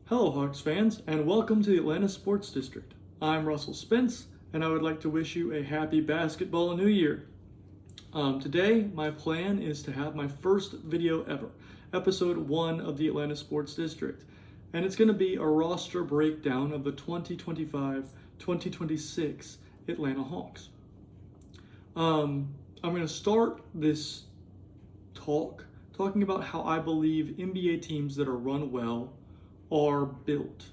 Hello, Hawks fans, and welcome to the Atlanta Sports District. I'm Russell Spence, and I would like to wish you a happy basketball new year. Today, my plan is to have my first video ever, episode 1 of the Atlanta Sports District, and it's going to be a roster breakdown of the 2025-2026 Atlanta Hawks. I'm going to start this talking about how I believe NBA teams that are run well are built.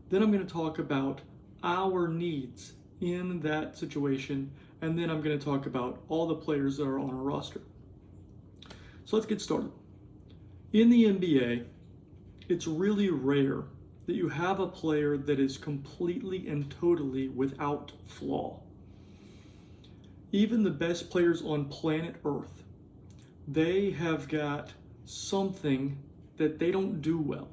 Then I'm going to talk about our needs in that situation, and then I'm going to talk about all the players that are on our roster. So let's get started. In the NBA, it's really rare that you have a player that is completely and totally without flaw. Even the best players on planet Earth, they have got something that they don't do well.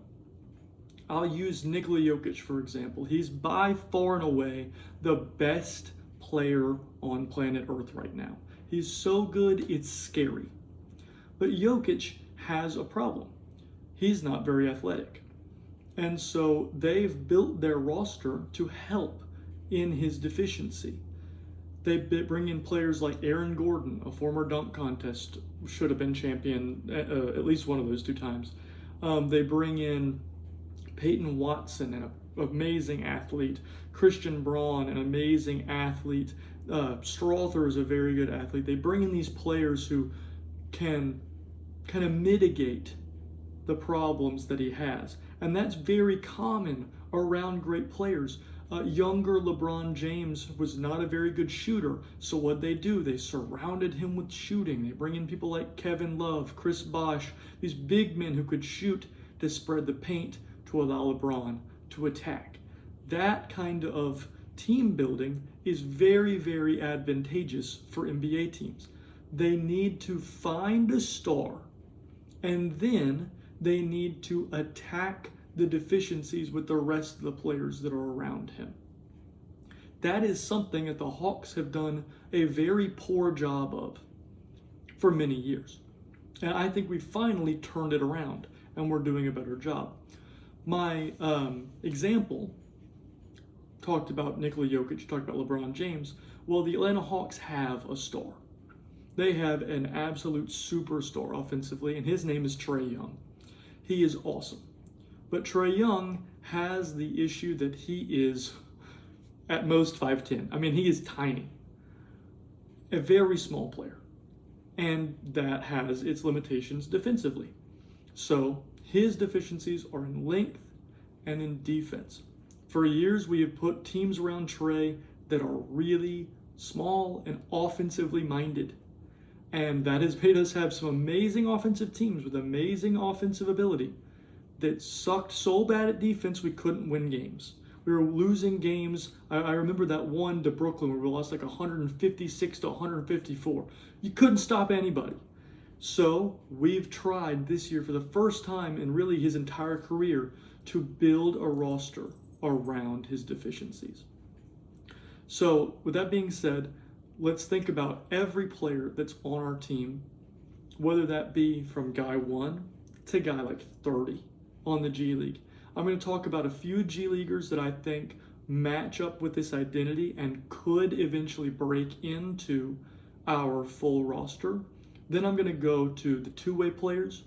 I'll use Nikola Jokic, for example. He's by far and away the best player on planet Earth right now. He's so good, it's scary. But Jokic has a problem. He's not very athletic. And so they've built their roster to help in his deficiency. They bring in players like Aaron Gordon, a former dunk contest, should have been champion at least one of those 2 times. They bring in Peyton Watson, an amazing athlete. Christian Braun, an amazing athlete. Strother is a very good athlete. They bring in these players who can kind of mitigate the problems that he has. And that's very common around great players. Younger LeBron James was not a very good shooter. So what they do, they surrounded him with shooting. They bring in people like Kevin Love, Chris Bosh, these big men who could shoot to spread the paint to allow LeBron to attack. That kind of team building is very, very advantageous for NBA teams. They need to find a star, and then they need to attack the deficiencies with the rest of the players that are around him. That is something that the Hawks have done a very poor job of for many years. And I think we finally turned it around, and we're doing a better job. My example talked about Nikola Jokic, talked about LeBron James. Well, the Atlanta Hawks have a star. They have an absolute superstar offensively, and his name is Trae Young. He is awesome. But Trae Young has the issue that he is at most 5'10". I mean, he is tiny. A very small player. And that has its limitations defensively. So his deficiencies are in length and in defense. For years, we have put teams around Trae that are really small and offensively minded. And that has made us have some amazing offensive teams with amazing offensive ability that sucked so bad at defense we couldn't win games. We were losing games. I remember that one to Brooklyn where we lost like 156 to 154. You couldn't stop anybody. So we've tried this year for the first time in really his entire career to build a roster around his deficiencies. So with that being said, let's think about every player that's on our team, whether that be from guy 1 to guy like 30 on the G League. I'm going to talk about a few G Leaguers that I think match up with this identity and could eventually break into our full roster. Then I'm going to go to the two-way players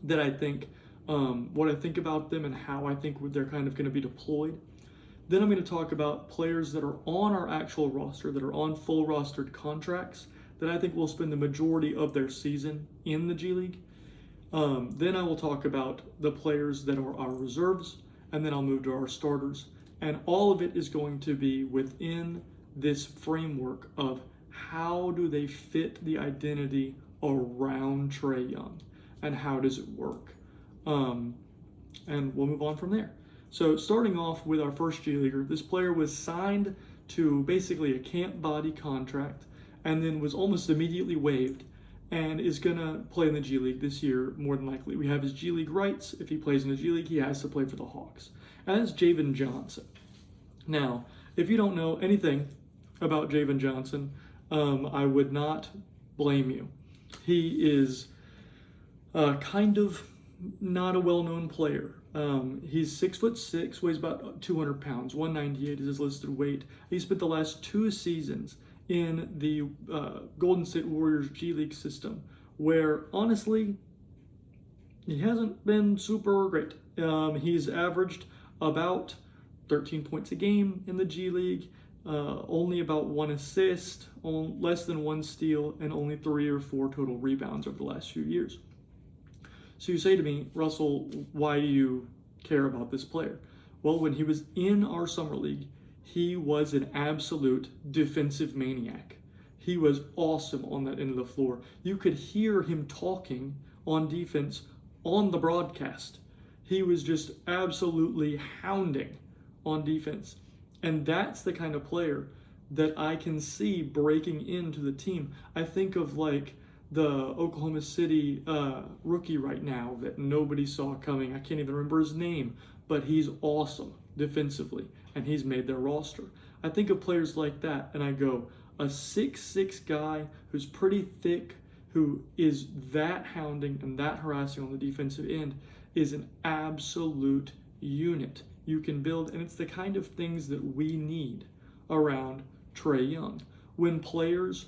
that I think, what I think about them and how I think they're kind of going to be deployed. Then I'm going to talk about players that are on our actual roster, that are on full rostered contracts, that I think will spend the majority of their season in the G League. Then I will talk about the players that are our reserves, and then I'll move to our starters. And all of it is going to be within this framework of how do they fit the identity around Trae Young, and how does it work? And we'll move on from there. So starting off with our first G Leaguer, this player was signed to basically a camp body contract and then was almost immediately waived and is going to play in the G League this year, more than likely. We have his G League rights. If he plays in the G League, he has to play for the Hawks. And that's Javen Johnson. Now, if you don't know anything about Javen Johnson, I would not blame you. He is kind of not a well-known player. He's 6'6", weighs about 200 pounds. 198 is his listed weight. He spent the last 2 seasons in the Golden State Warriors G League system, where honestly, he hasn't been super great. He's averaged about 13 points a game in the G League, only about 1 assist, less than 1 steal, and only 3 or 4 total rebounds over the last few years. So you say to me, Russell, why do you care about this player? Well, when he was in our summer league, he was an absolute defensive maniac. He was awesome on that end of the floor. You could hear him talking on defense on the broadcast. He was just absolutely hounding on defense. And that's the kind of player that I can see breaking into the team. I think of like the Oklahoma City rookie right now that nobody saw coming. I can't even remember his name, but he's awesome defensively, and he's made their roster. I think of players like that, and I go, a 6'6" guy who's pretty thick, who is that hounding and that harassing on the defensive end, is an absolute unit you can build, and it's the kind of things that we need around Trae Young. When players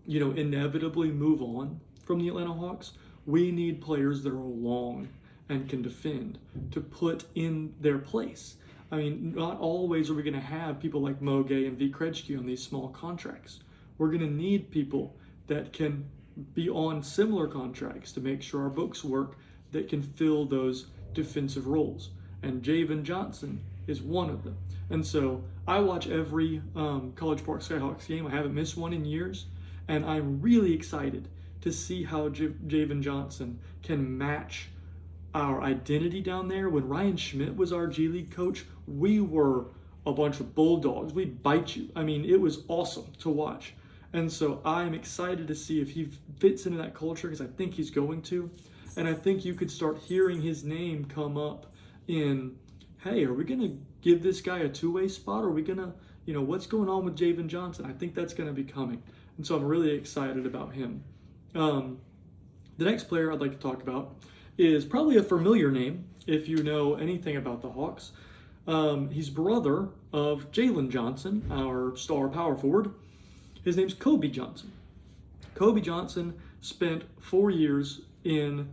inevitably move on from the Atlanta Hawks, we need players that are long and can defend to put in their place. I mean, not always are we going to have people like Mo Gay and V. Krejci on these small contracts. We're going to need people that can be on similar contracts to make sure our books work, that can fill those defensive roles. And Javen Johnson is one of them. And so I watch every College Park Skyhawks game. I haven't missed one in years. And I'm really excited to see how Javen Johnson can match our identity down there. When Ryan Schmidt was our G League coach, we were a bunch of bulldogs. We'd bite you. I mean, it was awesome to watch. And so I'm excited to see if he fits into that culture, because I think he's going to. And I think you could start hearing his name come up in, hey, are we going to give this guy a two-way spot? Or are we going to, what's going on with Javen Johnson? I think that's going to be coming. And so I'm really excited about him. The next player I'd like to talk about is probably a familiar name if you know anything about the Hawks. He's brother of Jalen Johnson, our star power forward. His name's Kobe Johnson. Kobe Johnson spent 4 years in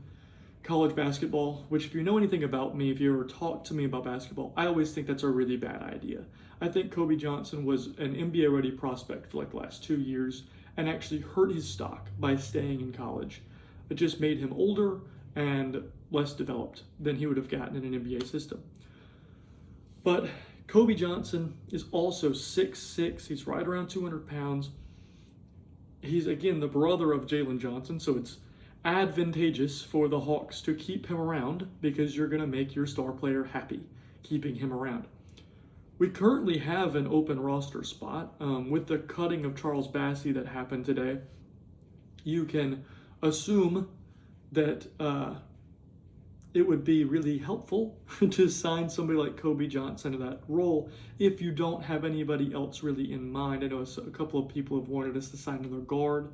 college basketball, which if you know anything about me, if you ever talk to me about basketball, I always think that's a really bad idea. I think Kobe Johnson was an NBA-ready prospect for like the last 2 years and actually hurt his stock by staying in college. It just made him older and less developed than he would have gotten in an NBA system. But Kobe Johnson is also 6'6". He's right around 200 pounds. He's, again, the brother of Jalen Johnson, so it's advantageous for the Hawks to keep him around because you're going to make your star player happy keeping him around. We currently have an open roster spot. With the cutting of Charles Bassey that happened today, you can assume that it would be really helpful to sign somebody like Kobe Johnson to that role if you don't have anybody else really in mind. I know a couple of people have wanted us to sign another guard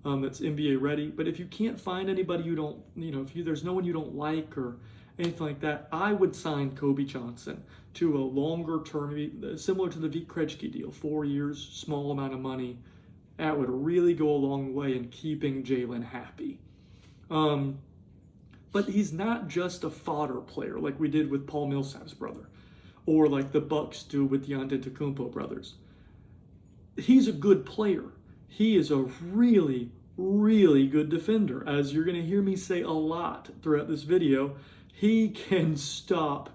that's NBA ready, but if you can't find anybody you don't, if there's no one you don't like or anything like that, I would sign Kobe Johnson to a longer term, similar to the V. Krejci deal, 4 years, small amount of money. That would really go a long way in keeping Jalen happy. But he's not just a fodder player like we did with Paul Millsap's brother, or like the Bucks do with the Antetokounmpo brothers. He's a good player. He is a really, really good defender. As you're going to hear me say a lot throughout this video, he can stop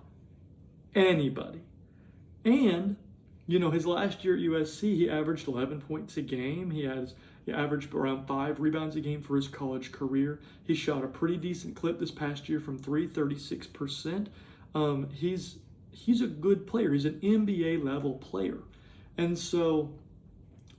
anybody. And, his last year at USC, he averaged 11 points a game. He averaged around 5 rebounds a game for his college career. He shot a pretty decent clip this past year from 3, 36%. He's a good player. He's an NBA level player. And so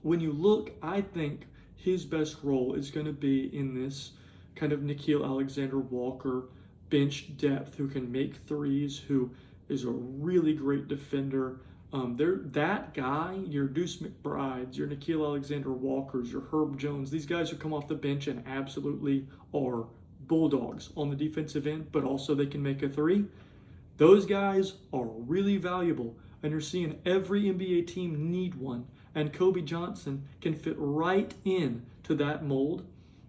when you look, I think his best role is going to be in this kind of Nickeil Alexander-Walker bench depth who can make threes, who is a really great defender. That guy, your Deuce McBrides, your Nickeil Alexander-Walkers, your Herb Jones, these guys who come off the bench and absolutely are bulldogs on the defensive end, but also they can make a three. Those guys are really valuable, and you're seeing every NBA team need one, and Kobe Johnson can fit right in to that mold.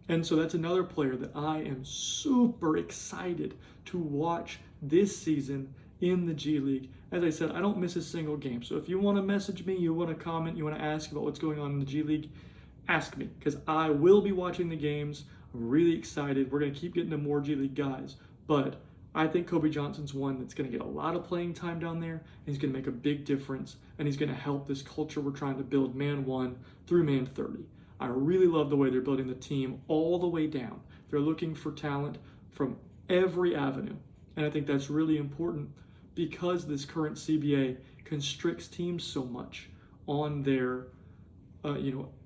And so that's another player that I am super excited to watch this season in the G League. As I said, I don't miss a single game. So if you want to message me, you want to comment, you want to ask about what's going on in the G League, ask me, because I will be watching the games. I'm really excited. We're going to keep getting to more G League guys. But I think Kobe Johnson's one that's going to get a lot of playing time down there. And he's going to make a big difference. And he's going to help this culture we're trying to build man 1 through man 30. I really love the way they're building the team all the way down. They're looking for talent from every avenue. And I think that's really important because this current CBA constricts teams so much on their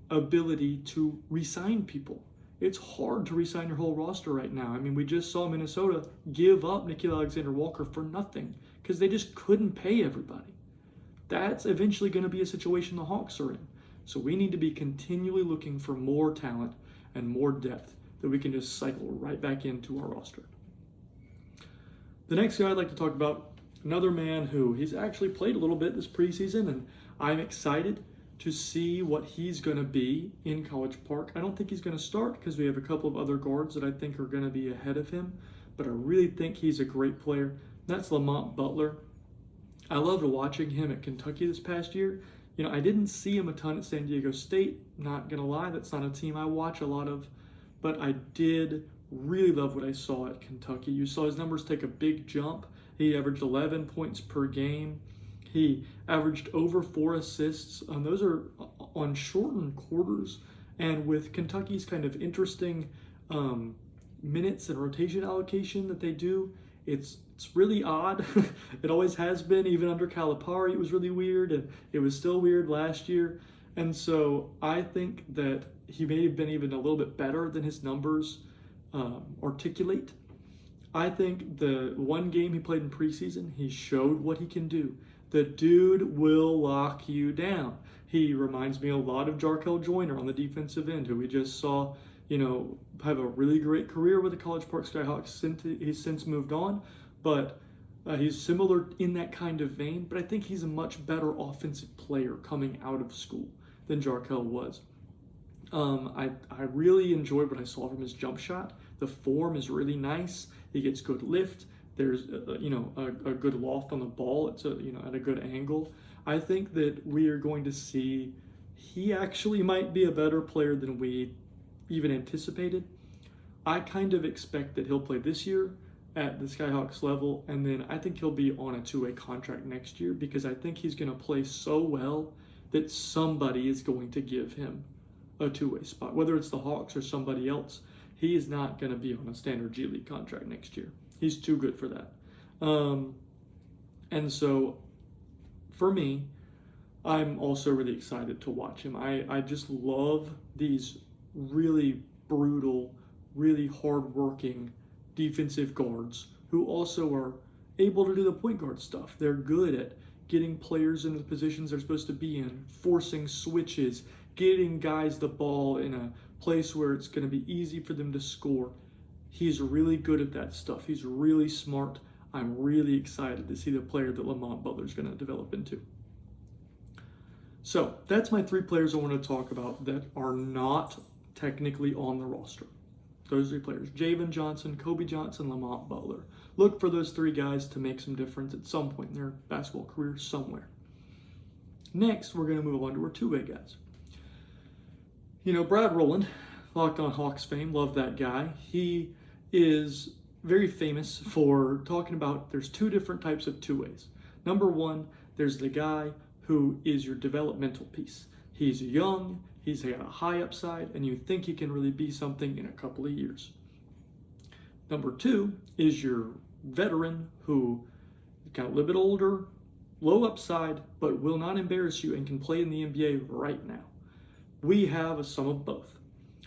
ability to re-sign people. It's hard to re-sign your whole roster right now. I mean, we just saw Minnesota give up Nickeil Alexander-Walker for nothing because they just couldn't pay everybody. That's eventually going to be a situation the Hawks are in. So we need to be continually looking for more talent and more depth that we can just cycle right back into our roster. The next guy I'd like to talk about, another man who he's actually played a little bit this preseason, and I'm excited to see what he's going to be in College Park. I don't think he's going to start because we have a couple of other guards that I think are going to be ahead of him, but I really think he's a great player. That's Lamont Butler. I loved watching him at Kentucky this past year. You know, I didn't see him a ton at San Diego State, not going to lie. That's not a team I watch a lot of, but I did really love what I saw at Kentucky. You saw his numbers take a big jump. He averaged 11 points per game. He averaged over 4 assists. Those are on shortened quarters. And with Kentucky's kind of interesting minutes and rotation allocation that they do, it's really odd. It always has been. Even under Calipari, it was really weird, and it was still weird last year. And so I think that he may have been even a little bit better than his numbers articulate. I think the one game he played in preseason, he showed what he can do. The dude will lock you down. He reminds me a lot of Jarkel Joyner on the defensive end, who we just saw, have a really great career with the College Park Skyhawks. He's since moved on, but he's similar in that kind of vein. But I think he's a much better offensive player coming out of school than Jarkel was. I really enjoyed what I saw from his jump shot. The form is really nice. He gets good lift. There's a good loft on the ball. It's at a good angle. I think that we are going to see he actually might be a better player than we even anticipated. I kind of expect that he'll play this year at the Skyhawks level, and then I think he'll be on a 2-way contract next year because I think he's going to play so well that somebody is going to give him a 2-way spot, whether it's the Hawks or somebody else. He is not going to be on a standard G League contract next year. He's too good for that. And so for me, I'm also really excited to watch him. I just love these really brutal, really hardworking defensive guards who also are able to do the point guard stuff. They're good at getting players into the positions they're supposed to be in, forcing switches, getting guys the ball in a place where it's going to be easy for them to score. He's really good at that stuff. He's really smart. I'm really excited to see the player that Lamont Butler is going to develop into. So that's my 3 players I want to talk about that are not technically on the roster. Those 3 players: Javen Johnson, Kobe Johnson, Lamont Butler. Look for those 3 guys to make some difference at some point in their basketball career somewhere. Next, we're going to move on to our 2-way guys. Brad Rowland, Locked On Hawks fame, love that guy. He is very famous for talking about there's 2 different types of 2-ways. Number 1, there's the guy who is your developmental piece. He's young, he's got a high upside, and you think he can really be something in a couple of years. Number 2 is your veteran who is kind of a little bit older, low upside, but will not embarrass you and can play in the NBA right now. We have some of both.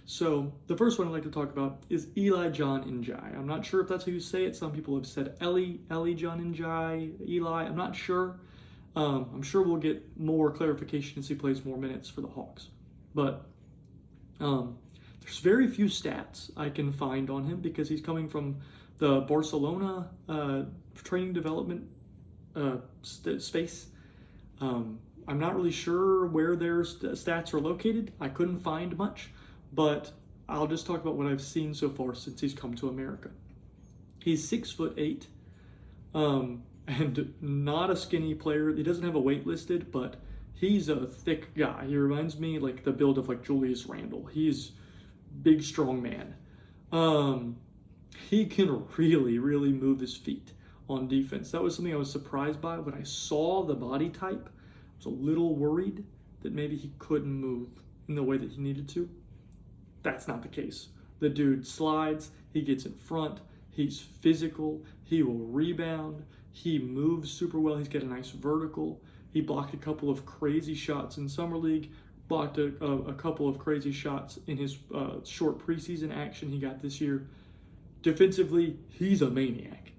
So the first one I'd like to talk about is Eli John Njai. I'm not sure if that's how you say it. Some people have said Eli John Njai, Eli. I'm not sure. I'm sure we'll get more clarification as he plays more minutes for the Hawks. But there's very few stats I can find on him because he's coming from the Barcelona training development space. I'm not really sure where their stats are located. I couldn't find much, but I'll just talk about what I've seen so far since he's come to America. He's 6'8", and not a skinny player. He doesn't have a weight listed, but he's a thick guy. He reminds me like the build of like Julius Randle. He's big, strong man. He can really, really move his feet on defense. That was something I was surprised by when I saw the body type. I was a little worried that maybe he couldn't move in the way that he needed to. That's not the case. The dude slides, he gets in front, he's physical, he will rebound, he moves super well, he's got a nice vertical. He blocked a couple of crazy shots in Summer League, blocked a couple of crazy shots in his short preseason action he got this year. Defensively, he's a maniac.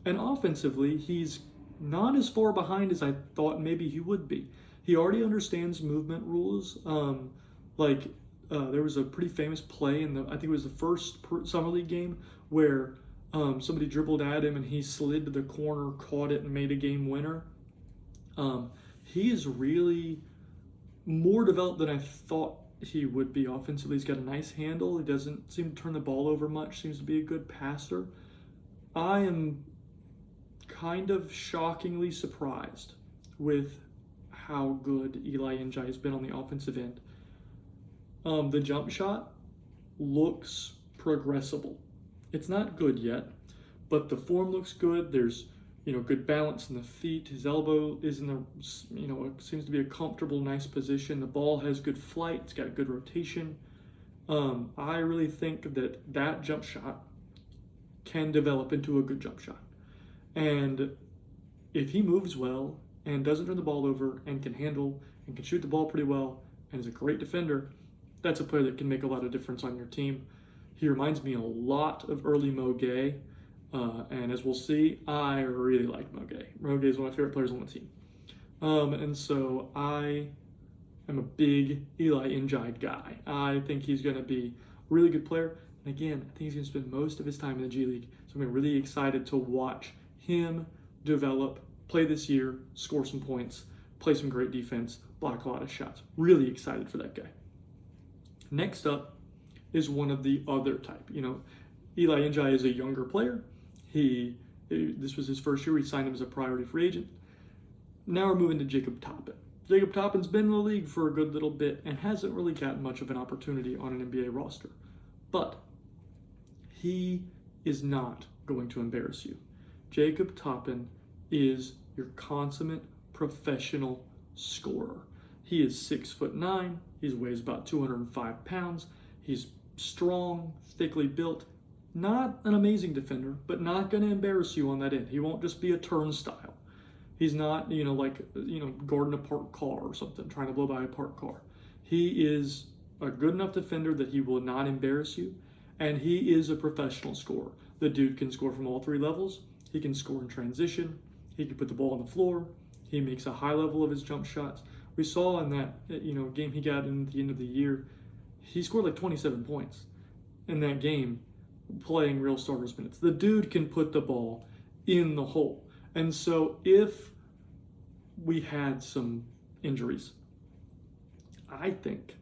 And offensively, he's not as far behind as I thought maybe he would be. He already understands movement rules. There was a pretty famous play in I think it was the first Summer League game where somebody dribbled at him and he slid to the corner, caught it, and made a game winner. He is really more developed than I thought he would be offensively. He's got a nice handle. He doesn't seem to turn the ball over much. Seems to be a good passer. I am kind of shockingly surprised with how good Eli Njai has been on the offensive end. The jump shot looks progressible. It's not good yet, but the form looks good. There's good balance in the feet. His elbow is in the, it seems to be a comfortable, nice position. The ball has good flight. It's got good rotation. I really think that jump shot can develop into a good jump shot. And if he moves well and doesn't turn the ball over and can handle and can shoot the ball pretty well and is a great defender, that's a player that can make a lot of difference on your team. He reminds me a lot of early Mo Gay. And as we'll see, I really like Mo Gay. Mo Gay is one of my favorite players on the team. And so I am a big Eli Njai guy. I think he's going to be a really good player. And again, I think he's going to spend most of his time in the G League. So I'm really excited to watch him develop, play this year, score some points, play some great defense, block a lot of shots. Really excited for that guy. Next up is one of the other type. Eli Njai is a younger player. This was his first year. We signed him as a priority free agent. Now we're moving to Jacob Toppin. Jacob Toppin's been in the league for a good little bit and hasn't really gotten much of an opportunity on an NBA roster. But he is not going to embarrass you. Jacob Toppin is your consummate professional scorer. He is 6'9". He weighs about 205 pounds. He's strong, thickly built. Not an amazing defender, but not going to embarrass you on that end. He won't just be a turnstile. He's not, guarding a parked car or something, trying to blow by a parked car. He is a good enough defender that he will not embarrass you, and he is a professional scorer. The dude can score from all three levels. He can score in transition. He can put the ball on the floor. He makes a high level of his jump shots. We saw in that, game he got in at the end of the year, he scored like 27 points in that game, playing real starters minutes. The dude can put the ball in the hole. And so if we had some injuries, I think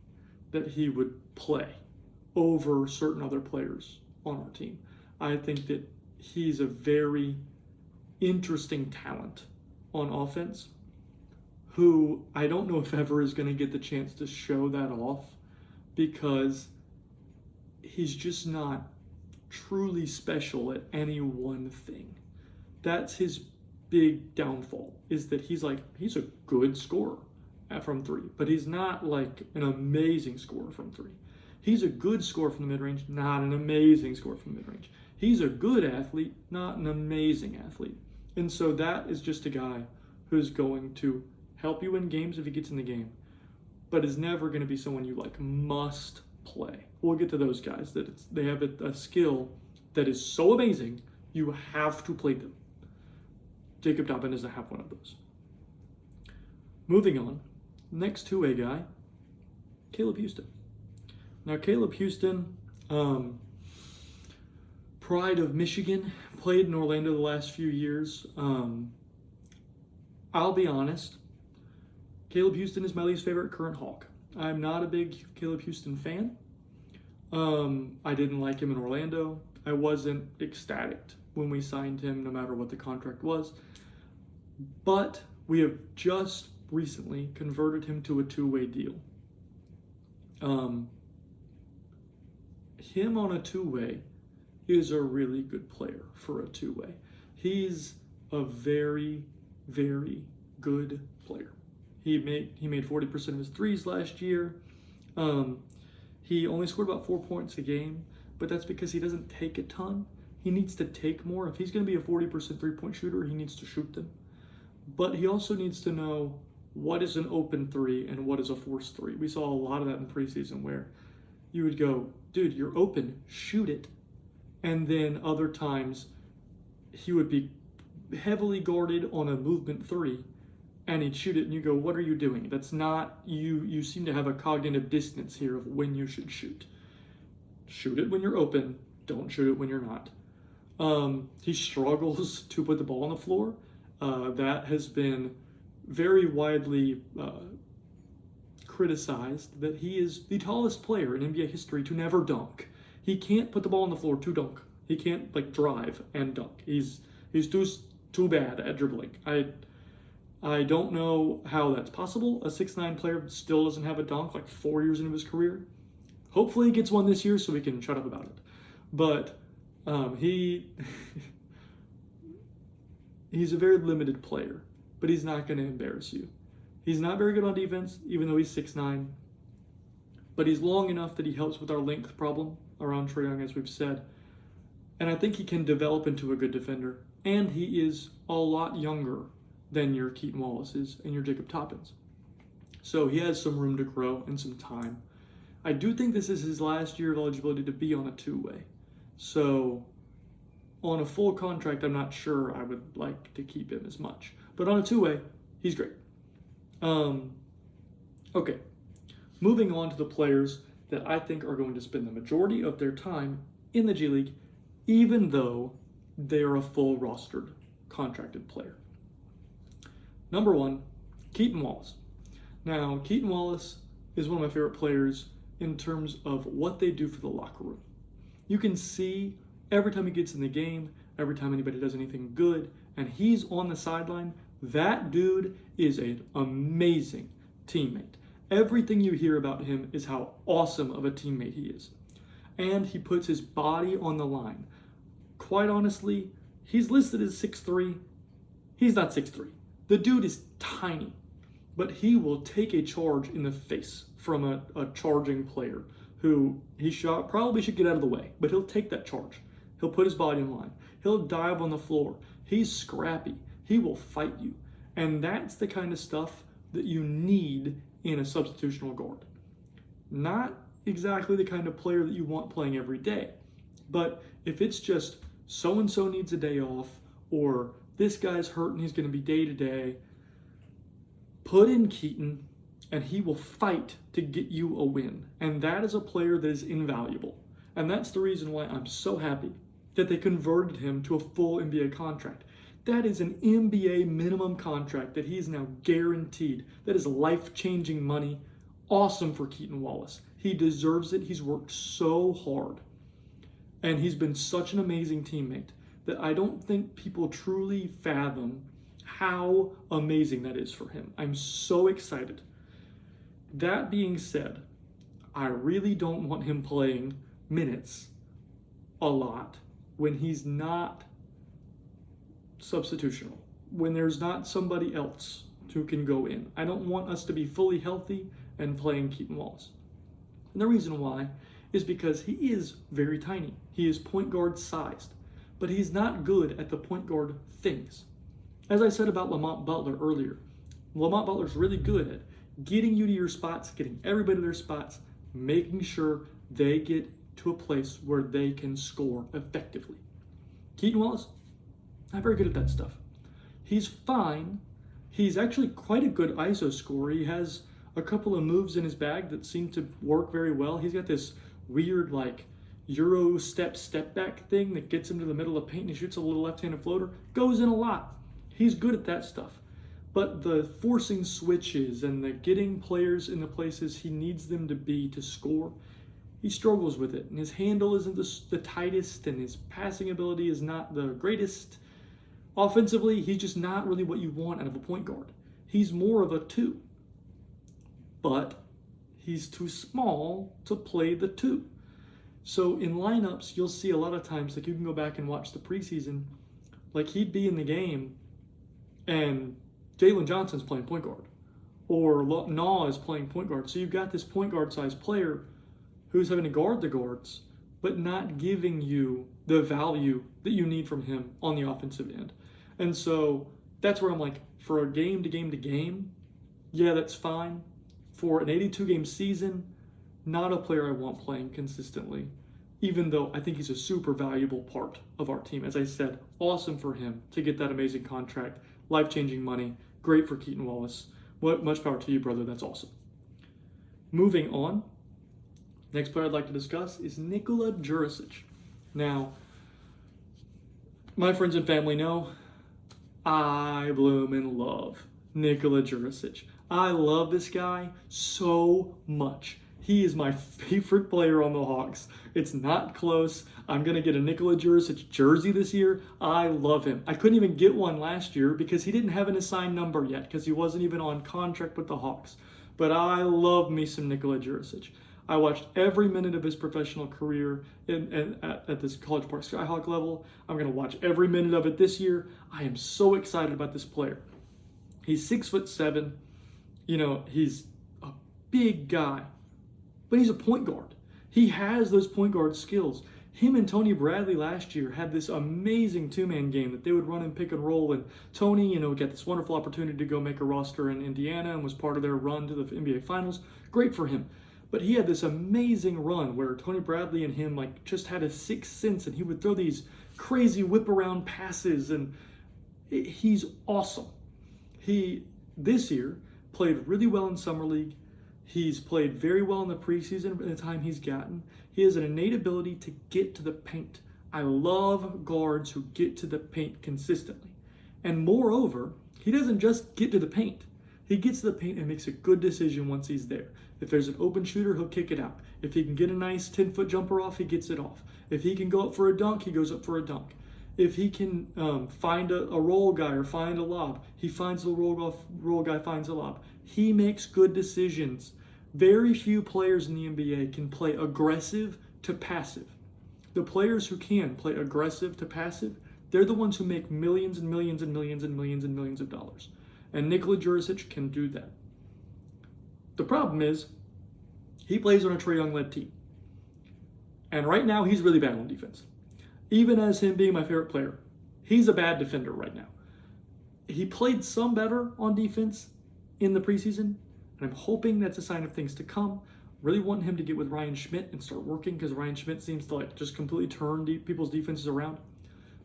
that he would play over certain other players on our team. I think that he's a very interesting talent on offense who I don't know if ever is going to get the chance to show that off because he's just not truly special at any one thing. That's his big downfall, is that he's a good scorer from three, but he's not like an amazing scorer from three. He's a good scorer from the mid-range, not an amazing scorer from the mid-range. He's a good athlete, not an amazing athlete. And so that is just a guy who's going to help you win games if he gets in the game, but is never going to be someone you must play. We'll get to those guys that they have a skill that is so amazing you have to play them. Jacob Toppin doesn't have one of those. Moving on, next two-way guy, Caleb Houstan. Now Caleb Houstan, pride of Michigan, played in Orlando the last few years. I'll be honest, Caleb Houston is my least favorite current Hawk. I'm not a big Caleb Houston fan. I didn't like him in Orlando. I wasn't ecstatic when we signed him, no matter what the contract was. But we have just recently converted him to a two-way deal. Him on a two-way is a really good player for a two-way. He's a very, very good player. He made 40% of his threes last year. He only scored about 4 points a game, but that's because he doesn't take a ton. He needs to take more. If he's going to be a 40% three-point shooter, he needs to shoot them. But he also needs to know what is an open three and what is a forced three. We saw a lot of that in preseason where you would go, dude, you're open, shoot it. And then other times he would be heavily guarded on a movement three and he'd shoot it and you go, what are you doing? That's not, you seem to have a cognitive dissonance here of when you should shoot. Shoot it when you're open, don't shoot it when you're not. He struggles to put the ball on the floor. That has been very widely criticized, that he is the tallest player in NBA history to never dunk. He can't put the ball on the floor to dunk. He can't drive and dunk. He's too bad at dribbling. I don't know how that's possible. A 6'9" player still doesn't have a dunk 4 years into his career. Hopefully he gets one this year so we can shut up about it. But he's a very limited player, but he's not going to embarrass you. He's not very good on defense, even though he's 6'9", but he's long enough that he helps with our length problem around Trae Young, as we've said. And I think he can develop into a good defender. And he is a lot younger than your Keaton Wallace's and your Jacob Toppins. So he has some room to grow and some time. I do think this is his last year of eligibility to be on a two-way. So on a full contract, I'm not sure I would like to keep him as much. But on a two-way, he's great. Okay, moving on to the players that I think are going to spend the majority of their time in the G League, even though they are a full rostered contracted player. Number one, Keaton Wallace. Now, Keaton Wallace is one of my favorite players in terms of what they do for the locker room. You can see every time he gets in the game, every time anybody does anything good, and he's on the sideline, that dude is an amazing teammate. Everything you hear about him is how awesome of a teammate he is. And he puts his body on the line. Quite honestly, he's listed as 6'3". He's not 6'3". The dude is tiny, but he will take a charge in the face from a charging player who probably should get out of the way, but he'll take that charge. He'll put his body in line. He'll dive on the floor. He's scrappy. He will fight you. And that's the kind of stuff that you need in a substitutional guard. Not exactly the kind of player that you want playing every day. But if it's just so-and-so needs a day off, or this guy's hurt and he's going to be day-to-day, put in Keaton and he will fight to get you a win. And that is a player that is invaluable. And that's the reason why I'm so happy that they converted him to a full NBA contract. That is an NBA minimum contract that he is now guaranteed. That is life-changing money. Awesome for Keaton Wallace. He deserves it. He's worked so hard. And he's been such an amazing teammate that I don't think people truly fathom how amazing that is for him. I'm so excited. That being said, I really don't want him playing minutes a lot when he's not substitutional, when there's not somebody else who can go in. I don't want us to be fully healthy and playing Keaton Wallace. And the reason why is because he is very tiny. He is point guard sized, but he's not good at the point guard things. As I said about Lamont Butler earlier, Lamont Butler's really good at getting you to your spots, getting everybody to their spots, making sure they get to a place where they can score effectively. Keaton Wallace, not very good at that stuff. He's fine. He's actually quite a good ISO scorer. He has a couple of moves in his bag that seem to work very well. He's got this weird, Euro step back thing that gets him to the middle of the paint and he shoots a little left-handed floater, goes in a lot. He's good at that stuff. But the forcing switches and the getting players in the places he needs them to be to score, he struggles with it. And his handle isn't the tightest, and his passing ability is not the greatest. Offensively, he's just not really what you want out of a point guard. He's more of a 2. But he's too small to play the 2. So in lineups, you'll see a lot of times, like you can go back and watch the preseason, like he'd be in the game and Jalen Johnson's playing point guard, or Naw is playing point guard. So you've got this point guard sized player who's having to guard the guards, but not giving you the value that you need from him on the offensive end. And so that's where I'm like, for a game to game, yeah, that's fine. For an 82 game season, not a player I want playing consistently, even though I think he's a super valuable part of our team. As I said, awesome for him to get that amazing contract, life-changing money, great for Keaton Wallace. Much power to you, brother. That's awesome. Moving on, next player I'd like to discuss is Nikola Jurisic. Now, my friends and family know I bloom and love Nikola Jurisic. I love this guy so much. He is my favorite player on the Hawks. It's not close. I'm going to get a Nikola Jurisic jersey this year. I love him. I couldn't even get one last year because he didn't have an assigned number yet because he wasn't even on contract with the Hawks. But I love me some Nikola Jurisic. I watched every minute of his professional career at this College Park Skyhawk level. I'm going to watch every minute of it this year. I am so excited about this player. He's 6'7". He's a big guy, but he's a point guard. He has those point guard skills. Him and Tony Bradley last year had this amazing two-man game that they would run and pick and roll, and Tony, got this wonderful opportunity to go make a roster in Indiana and was part of their run to the NBA Finals. Great for him. But he had this amazing run where Tony Bradley and him just had a sixth sense, and he would throw these crazy whip-around passes, and he's awesome. He, this year, played really well in Summer League. He's played very well in the preseason in the time he's gotten. He has an innate ability to get to the paint. I love guards who get to the paint consistently. And moreover, he doesn't just get to the paint. He gets to the paint and makes a good decision once he's there. If there's an open shooter, he'll kick it out. If he can get a nice 10-foot jumper off, he gets it off. If he can go up for a dunk, he goes up for a dunk. If he can find a roll guy or find a lob, he finds the roll guy finds a lob. He makes good decisions. Very few players in the NBA can play aggressive to passive. The players who can play aggressive to passive, they're the ones who make millions and millions and millions and millions and millions of dollars. And Nikola Jurisic can do that. The problem is, he plays on a Trae Young-led team. And right now, he's really bad on defense. Even as him being my favorite player, he's a bad defender right now. He played some better on defense in the preseason, and I'm hoping that's a sign of things to come. Really want him to get with Ryan Schmidt and start working, because Ryan Schmidt seems to just completely turn people's defenses around.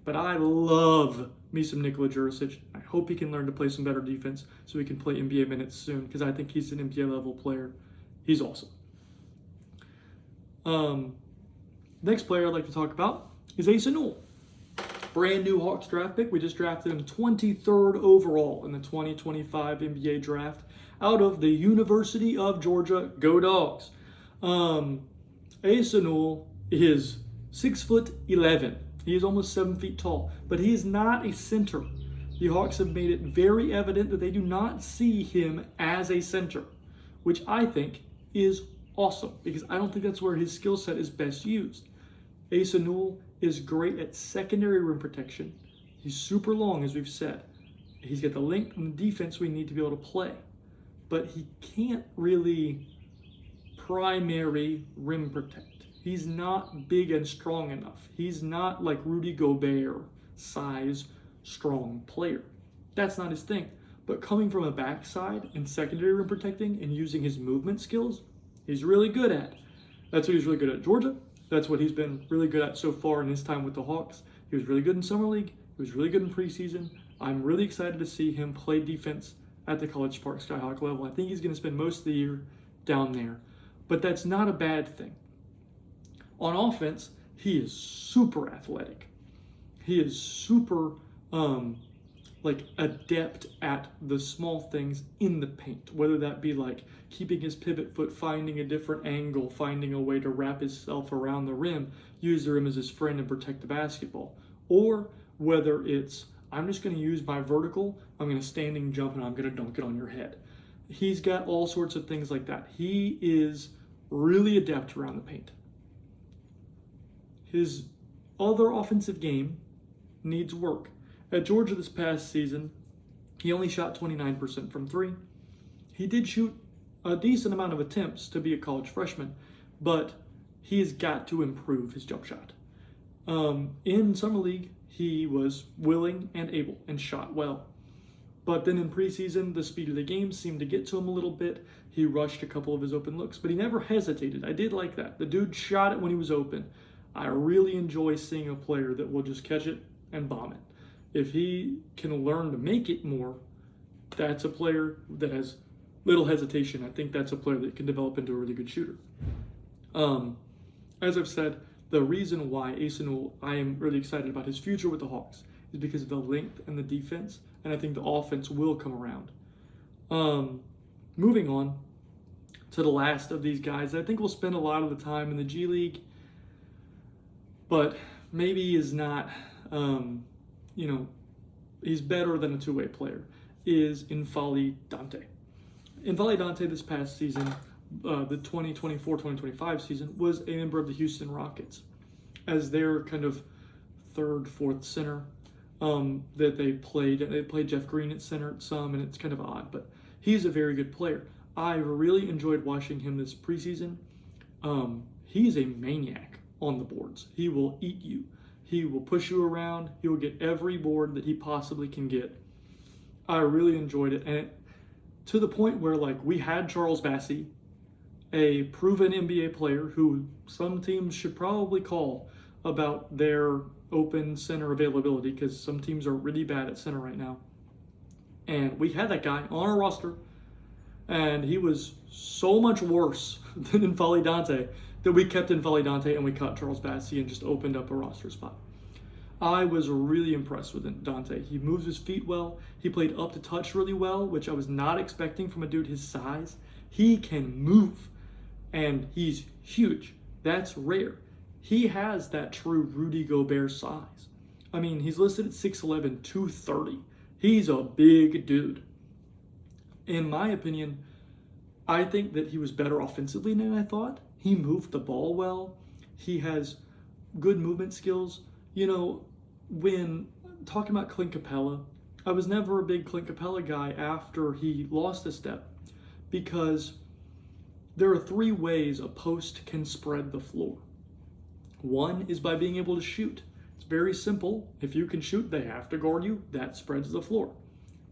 But I love me some Nikola Jurisic. I hope he can learn to play some better defense so he can play NBA minutes soon, because I think he's an NBA level player. He's awesome. Next player I'd like to talk about is Asa Newell. Brand new Hawks draft pick. We just drafted him 23rd overall in the 2025 NBA draft out of the University of Georgia. Go Dogs. Asa Newell is 6'11". He is almost 7 feet tall, but he is not a center. The Hawks have made it very evident that they do not see him as a center, which I think is awesome, because I don't think that's where his skill set is best used. Asa Newell is great at secondary rim protection. He's super long, as we've said. He's got the length and the defense we need to be able to play, but he can't really primary rim protect. He's not big and strong enough. He's not like Rudy Gobert size strong player. That's not his thing. But coming from a backside and secondary rim protecting and using his movement skills, he's really good at. That's what he's really good at Georgia. That's what he's been really good at so far in his time with the Hawks. He was really good in Summer League. He was really good in preseason. I'm really excited to see him play defense at the College Park Skyhawk level. I think he's going to spend most of the year down there. But that's not a bad thing. On offense, he is super athletic. He is super adept at the small things in the paint, whether that be like keeping his pivot foot, finding a different angle, finding a way to wrap himself around the rim, use the rim as his friend and protect the basketball, or whether it's I'm just going to use my vertical, I'm going to standing jump and I'm going to dunk it on your head. He's got all sorts of things like that. He is really adept around the paint. His other offensive game needs work. At Georgia this past season, he only shot 29% from three. He did shoot a decent amount of attempts to be a college freshman, but he has got to improve his jump shot. In Summer League, he was willing and able and shot well. But then in preseason, the speed of the game seemed to get to him a little bit. He rushed a couple of his open looks, but he never hesitated. I did like that. The dude shot it when he was open. I really enjoy seeing a player that will just catch it and bomb it. If he can learn to make it more, that's a player that has little hesitation. I think that's a player that can develop into a really good shooter. As I've said, the reason why Asa Newell, I am really excited about his future with the Hawks is because of the length and the defense, and I think the offense will come around. Moving on to the last of these guys, I think we'll spend a lot of the time in the G League, but maybe is not, he's better than a two-way player, is N'Faly Dante. N'Faly Dante this past season, the 2024-2025 season, was a member of the Houston Rockets as their kind of third, fourth center that they played. They played Jeff Green at center at some, and it's kind of odd, but he's a very good player. I really enjoyed watching him this preseason. He's a maniac on the boards. He will eat you. He will push you around. He will get every board that he possibly can get. I really enjoyed it, and to the point where we had Charles Bassey, a proven NBA player who some teams should probably call about their open center availability because some teams are really bad at center right now. And we had that guy on our roster, and he was so much worse than N'Faly Dante that we kept N'Faly Dante and we cut Charles Bassey and just opened up a roster spot. I was really impressed with Dante. He moves his feet well. He played up to touch really well, which I was not expecting from a dude his size. He can move, and he's huge. That's rare. He has that true Rudy Gobert size. I mean, he's listed at 6'11", 230. He's a big dude. In my opinion, I think that he was better offensively than I thought. He moved the ball well. He has good movement skills. When talking about Clint Capella, I was never a big Clint Capella guy after he lost a step because there are three ways a post can spread the floor. One is by being able to shoot. It's very simple. If you can shoot, they have to guard you. That spreads the floor.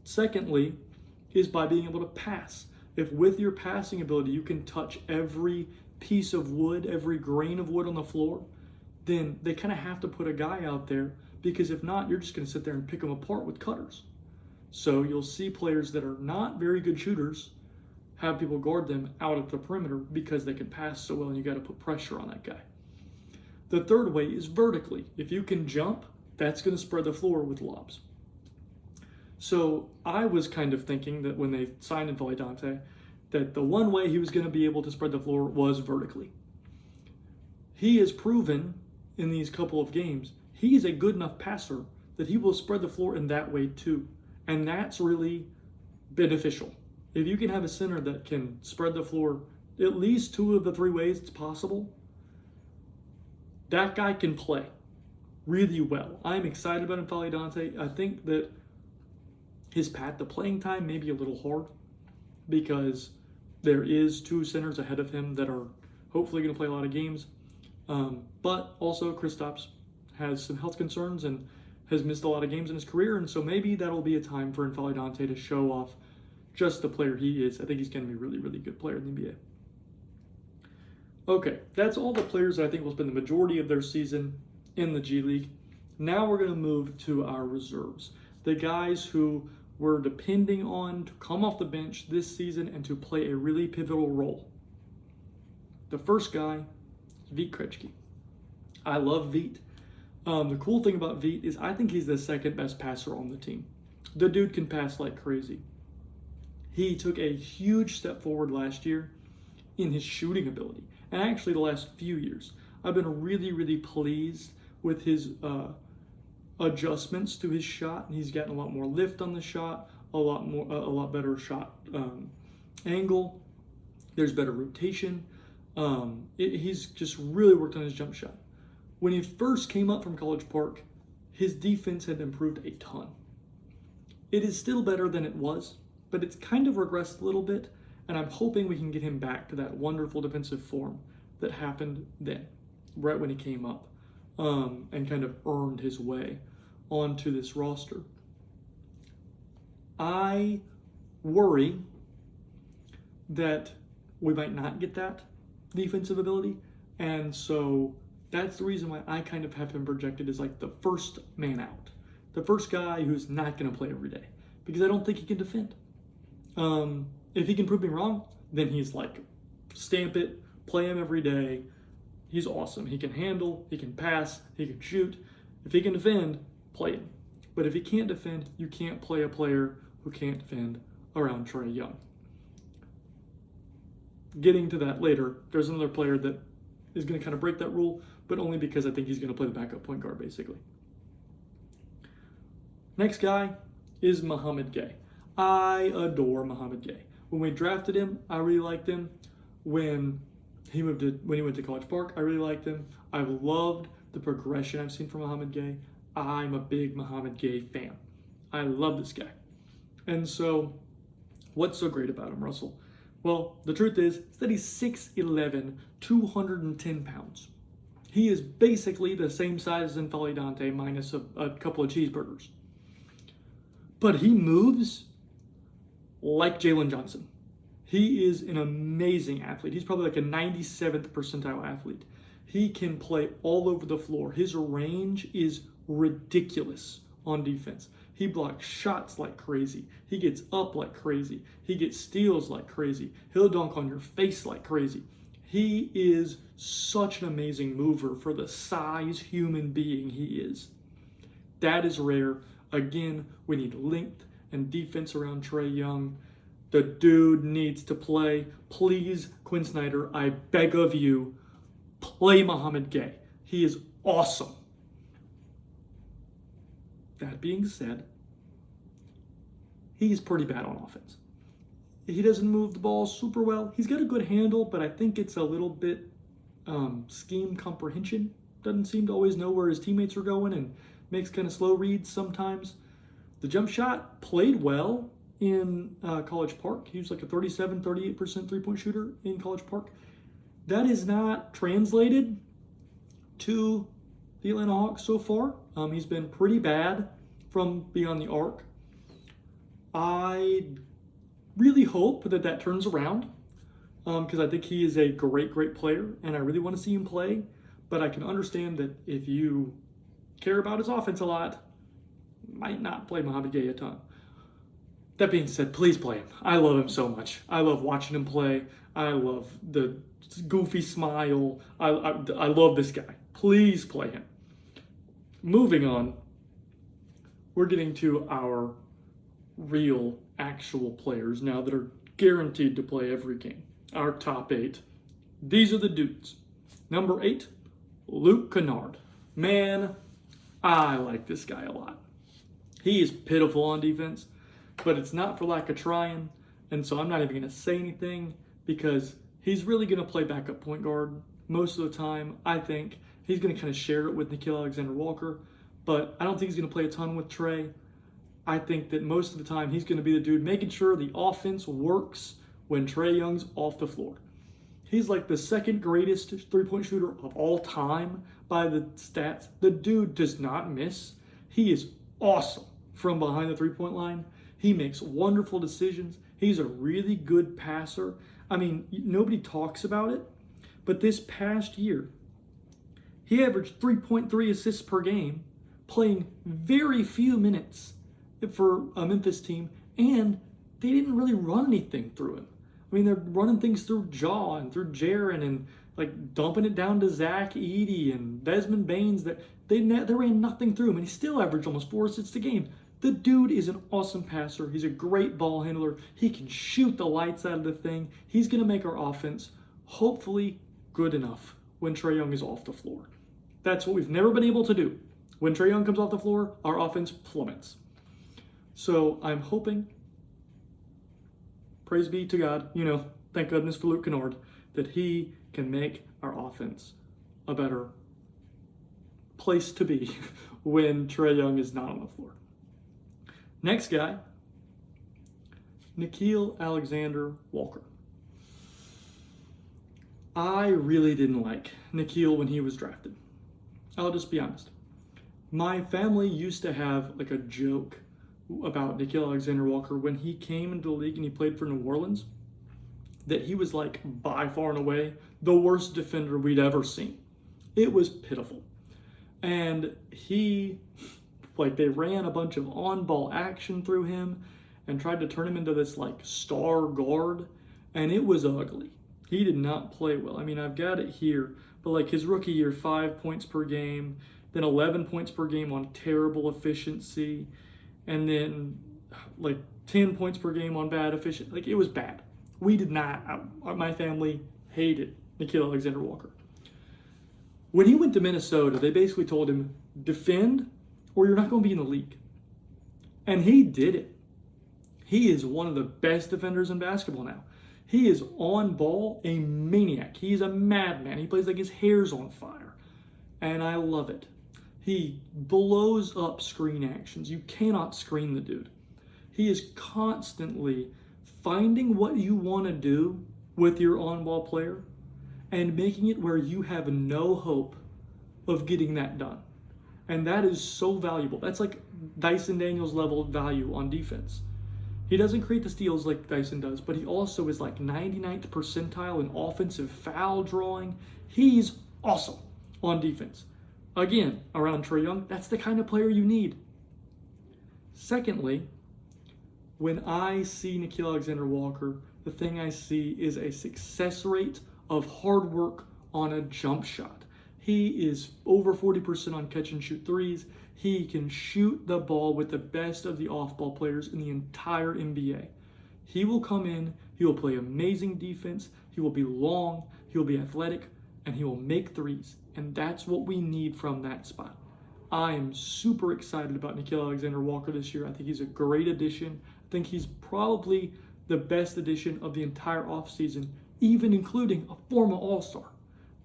Secondly, is by being able to pass. If with your passing ability you can touch every piece of wood, every grain of wood on the floor, then they kind of have to put a guy out there because if not, you're just going to sit there and pick them apart with cutters. So you'll see players that are not very good shooters have people guard them out at the perimeter because they can pass so well and you got to put pressure on that guy. The third way is vertically. If you can jump, that's going to spread the floor with lobs. So I was kind of thinking that when they signed N'Faly Dante, that the one way he was going to be able to spread the floor was vertically. He has proven in these couple of games, he is a good enough passer that he will spread the floor in that way too. And that's really beneficial. If you can have a center that can spread the floor at least two of the three ways it's possible, that guy can play really well. I'm excited about N'Faly Dante. I think that his path to playing time may be a little hard because there is two centers ahead of him that are hopefully going to play a lot of games. But also Kristaps has some health concerns and has missed a lot of games in his career, and so maybe that'll be a time for N'Faly Dante to show off just the player he is. I think he's going to be a really, really good player in the NBA. Okay, that's all the players that I think will spend the majority of their season in the G League. Now we're going to move to our reserves, the guys who we're depending on to come off the bench this season and to play a really pivotal role. The first guy is Vít Krejci. I love Veet. The cool thing about Veet is I think he's the second best passer on the team. The dude can pass like crazy. He took a huge step forward last year in his shooting ability, and actually the last few years. I've been really, really pleased with his adjustments to his shot, and he's gotten a lot more lift on the shot, a lot better shot angle. There's better rotation. He's just really worked on his jump shot. When he first came up from College Park, his defense had improved a ton. It is still better than it was, but it's kind of regressed a little bit, and I'm hoping we can get him back to that wonderful defensive form that happened then, right when he came up, and kind of earned his way onto this roster. I worry that we might not get that defensive ability, and so that's the reason why I kind of have him projected as like the first man out, the first guy who's not going to play every day, because I don't think he can defend. If he can prove me wrong, then he's like, stamp it, play him every day. He's awesome. He can handle, he can pass, he can shoot. If he can defend, play him. But if he can't defend, you can't play a player who can't defend around Trae Young. Getting to that later, there's another player that is going to kind of break that rule, but only because I think he's going to play the backup point guard, basically. Next guy is Mouhamed Gueye. I adore Mouhamed Gueye. When we drafted him, I really liked him. When he went to College Park, I really liked him. I've loved the progression I've seen from Mouhamed Gueye. I'm a big Mouhamed Gueye fan. I love this guy. And so, what's so great about him, Russell? Well, the truth is that he's 6'11", 210 pounds. He is basically the same size as N'Faly Dante minus a couple of cheeseburgers. But he moves like Jalen Johnson. He is an amazing athlete. He's probably like a 97th percentile athlete. He can play all over the floor. His range is ridiculous on defense. He blocks shots like crazy. He gets up like crazy. He gets steals like crazy. He'll dunk on your face like crazy. He is such an amazing mover for the size human being he is. That is rare. Again, we need length and defense around Trae Young. The dude needs to play. Please, Quinn Snyder, I beg of you, play Mouhamed Gueye. He is awesome. That being said, he's pretty bad on offense. He doesn't move the ball super well. He's got a good handle, but I think it's a little bit scheme comprehension. Doesn't seem to always know where his teammates are going and makes kind of slow reads sometimes. The jump shot played well in College Park. He was like a 38% three-point shooter in College Park. That is not translated to the Atlanta Hawks so far. He's been pretty bad from beyond the arc. I really hope that turns around because I think he is a great player, and I really want to see him play. But I can understand that if you care about his offense a lot, might not play Mouhamed Gueye a ton. That being said, please play him. I love him so much. I love watching him play. I love the goofy smile. I love this guy. Please play him. Moving on, we're getting to our real, actual players now that are guaranteed to play every game. Our top 8. These are the dudes. Number 8, Luke Kennard. Man, I like this guy a lot. He is pitiful on defense, but it's not for lack of trying, and so I'm not even going to say anything because he's really going to play backup point guard most of the time. I think he's going to kind of share it with Nickeil Alexander-Walker, but I don't think he's going to play a ton with Trae. I think that most of the time he's going to be the dude making sure the offense works when Trae Young's off the floor. He's like the second greatest three-point shooter of all time by the stats. The dude does not miss. He is awesome from behind the three-point line. He makes wonderful decisions. He's a really good passer. I mean, nobody talks about it, but this past year, he averaged 3.3 assists per game, playing very few minutes for a Memphis team, and they didn't really run anything through him. I mean, they're running things through Jaw and through Jaren, and like dumping it down to Zach Edey and Desmond Baines. That they ran nothing through him, and he still averaged almost 4 assists a game. The dude is an awesome passer. He's a great ball handler. He can shoot the lights out of the thing. He's going to make our offense hopefully good enough when Trae Young is off the floor. That's what we've never been able to do. When Trae Young comes off the floor, our offense plummets. So I'm hoping, praise be to God, thank goodness for Luke Kennard, that he can make our offense a better place to be when Trae Young is not on the floor. Next guy, Nickeil Alexander-Walker. I really didn't like Nickeil when he was drafted. I'll just be honest. My family used to have like a joke about Nickeil Alexander-Walker when he came into the league and he played for New Orleans, that he was like by far and away the worst defender we'd ever seen. It was pitiful. And they ran a bunch of on-ball action through him and tried to turn him into this like star guard, and it was ugly. He did not play well. I mean, I've got it here, but like his rookie year, 5 points per game, then 11 points per game on terrible efficiency, and then like 10 points per game on bad efficiency. Like, it was bad. We did not, my family hated Nickeil Alexander-Walker. When he went to Minnesota, they basically told him, defend or you're not going to be in the league. And he did it. He is one of the best defenders in basketball now. He is on ball, a maniac. He's a madman. He plays like his hair's on fire. And I love it. He blows up screen actions. You cannot screen the dude. He is constantly finding what you want to do with your on-ball player and making it where you have no hope of getting that done. And that is so valuable. That's like Dyson Daniels level value on defense. He doesn't create the steals like Dyson does, but he also is like 99th percentile in offensive foul drawing. He's awesome on defense. Again, around Trae Young, that's the kind of player you need. Secondly, when I see Nickeil Alexander-Walker, the thing I see is a success rate of hard work on a jump shot. He is over 40% on catch and shoot threes. He can shoot the ball with the best of the off-ball players in the entire NBA. He will come in, he will play amazing defense, he will be long, he will be athletic, and he will make threes. And that's what we need from that spot. I am super excited about Nickeil Alexander-Walker this year. I think he's a great addition. I think he's probably the best addition of the entire offseason, even including a former All-Star.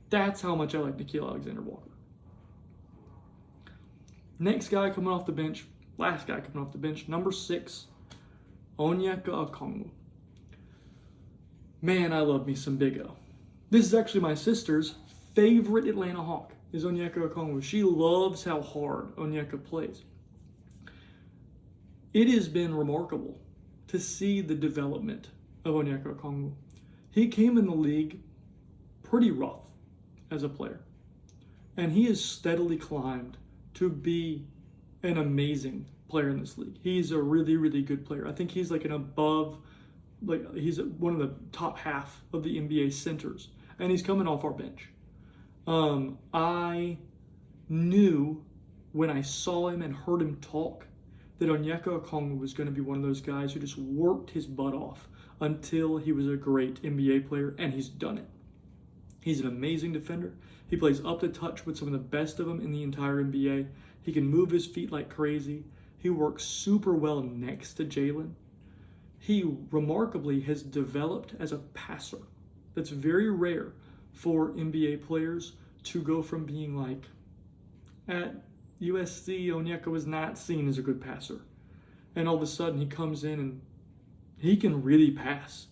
That's how much I like Nickeil Alexander-Walker. Next guy coming off the bench, last guy coming off the bench, number 6, Onyeka Okongwu. Man, I love me some Big O. This is actually my sister's favorite Atlanta Hawk, is Onyeka Okongwu. She loves how hard Onyeka plays. It has been remarkable to see the development of Onyeka Okongwu. He came in the league pretty rough as a player, and he has steadily climbed to be an amazing player in this league. He's a really, really good player. I think he's like he's one of the top half of the NBA centers, and he's coming off our bench. I knew when I saw him and heard him talk that Onyeka Okongwu was going to be one of those guys who just worked his butt off until he was a great NBA player, and he's done it. He's an amazing defender. He plays up to touch with some of the best of them in the entire NBA. He can move his feet like crazy. He works super well next to Jalen. He remarkably has developed as a passer. That's very rare for NBA players to go from being like, at USC, Onyeka was not seen as a good passer. And all of a sudden he comes in and he can really pass.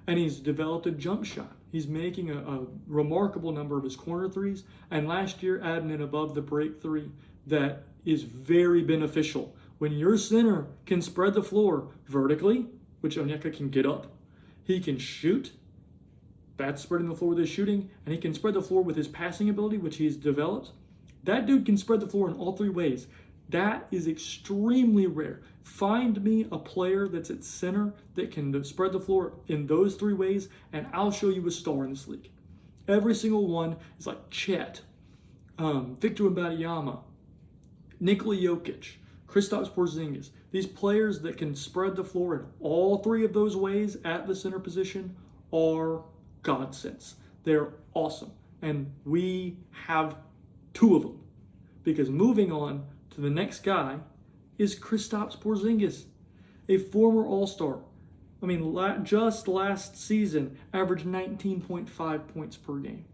And he's developed a jump shot. He's making a remarkable number of his corner threes, and last year adding an above the break three that is very beneficial. When your center can spread the floor vertically, which Onyeka can get up, he can shoot. That's spreading the floor with his shooting, and he can spread the floor with his passing ability, which he's developed. That dude can spread the floor in all three ways. That is extremely rare. Find me a player that's at center that can spread the floor in those three ways, and I'll show you a star in this league. Every single one is like Chet, Victor Wembanyama, Nikola Jokic, Kristaps Porzingis. These players that can spread the floor in all three of those ways at the center position are godsends. They're awesome. And we have two of them. Because moving on to the next guy is Kristaps Porzingis, a former All-Star. I mean, just last season, averaged 19.5 points per game.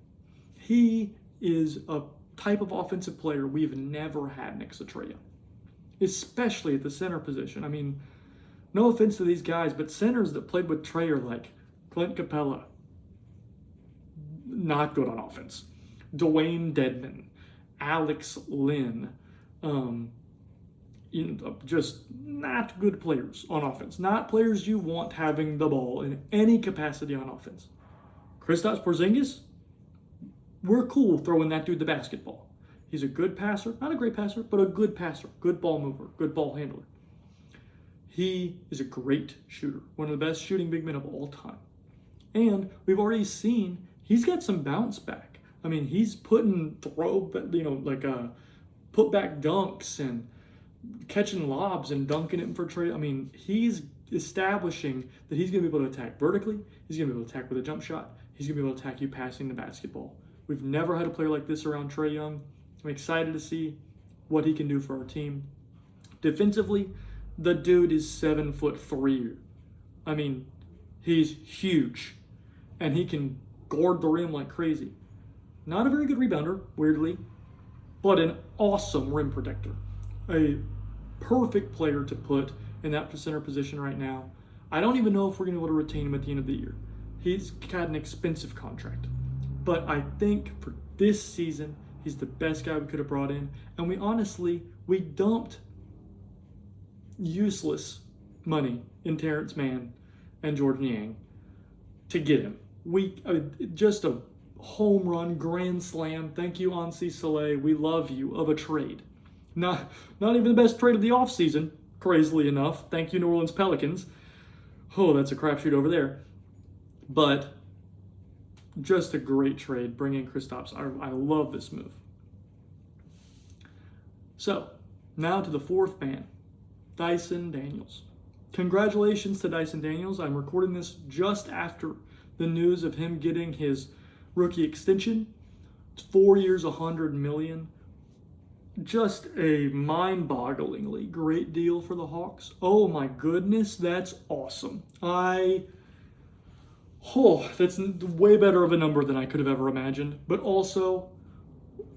He is a type of offensive player we've never had next to Trae Young, especially at the center position. I mean, no offense to these guys, but centers that played with Trae are like Clint Capella, not good on offense. Dwayne Dedmon, Alex Lynn, just not good players on offense. Not players you want having the ball in any capacity on offense. Kristaps Porzingis, we're cool throwing that dude the basketball. He's a good passer, not a great passer, but a good passer, good ball mover, good ball handler. He is a great shooter, one of the best shooting big men of all time. And we've already seen he's got some bounce back. I mean, he's putting put back dunks and catching lobs and dunking it for Trae. I mean, he's establishing that he's going to be able to attack vertically. He's going to be able to attack with a jump shot. He's going to be able to attack you passing the basketball. We've never had a player like this around Trae Young. I'm excited to see what he can do for our team. Defensively, the dude is 7'3". I mean, he's huge, and he can guard the rim like crazy. Not a very good rebounder, weirdly, but an awesome rim protector. A perfect player to put in that center position right now. I don't even know if we're going to be able to retain him at the end of the year. He's got an expensive contract. But I think for this season, he's the best guy we could have brought in. And we dumped useless money in Terrence Mann and Georges Niang to get him. Just a home run, grand slam. Thank you, Ansi Saleh. We love you of a trade. Not even the best trade of the offseason, crazily enough. Thank you, New Orleans Pelicans. Oh, that's a crapshoot over there. But just a great trade, bringing Kristaps. I love this move. So, now to the fourth man, Dyson Daniels. Congratulations to Dyson Daniels. I'm recording this just after the news of him getting his rookie extension. 4 years, $100 million. Just a mind-bogglingly great deal for the Hawks. Oh my goodness, that's awesome. That's way better of a number than I could have ever imagined. But also,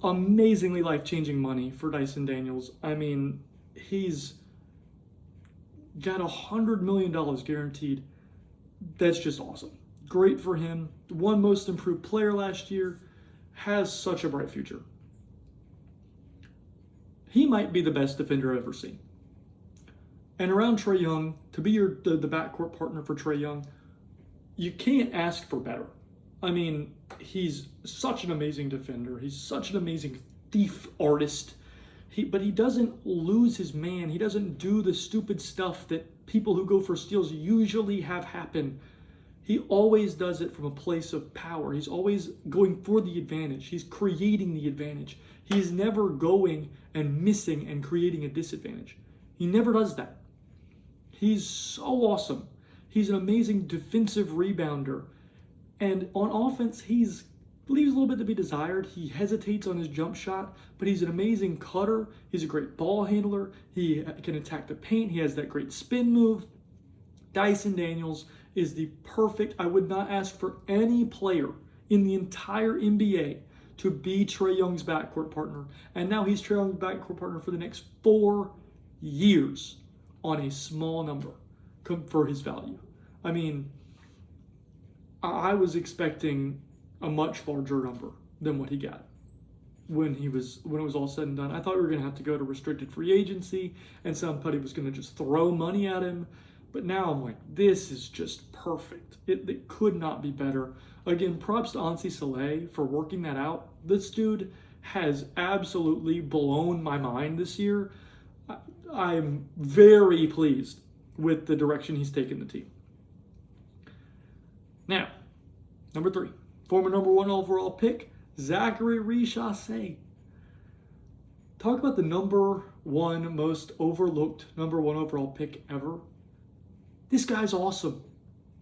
amazingly life-changing money for Dyson Daniels. I mean, he's got $100 million guaranteed. That's just awesome. Great for him. Won Most Improved Player last year. Has such a bright future. He might be the best defender I've ever seen. And around Trae Young, to be the backcourt partner for Trae Young, you can't ask for better. I mean, he's such an amazing defender. He's such an amazing thief artist. But he doesn't lose his man. He doesn't do the stupid stuff that people who go for steals usually have happen. He always does it from a place of power. He's always going for the advantage. He's creating the advantage. He's never going and missing and creating a disadvantage. He never does that. He's so awesome. He's an amazing defensive rebounder. And on offense, he leaves a little bit to be desired. He hesitates on his jump shot, but he's an amazing cutter. He's a great ball handler. He can attack the paint. He has that great spin move. Dyson Daniels is the perfect, I would not ask for any player in the entire NBA to be Trae Young's backcourt partner. And now he's Trae Young's backcourt partner for the next 4 years on a small number for his value. I mean, I was expecting a much larger number than what he got when it was all said and done. I thought we were going to have to go to restricted free agency and somebody was going to just throw money at him. But now I'm like, this is just perfect. It could not be better. Again, props to Ansi Saleh for working that out. This dude has absolutely blown my mind this year. I'm very pleased with the direction he's taken the team. Now, number 3, Former number 1 overall pick, Zachary Richaussee. Talk about the number 1 most overlooked number 1 overall pick ever. This guy's awesome.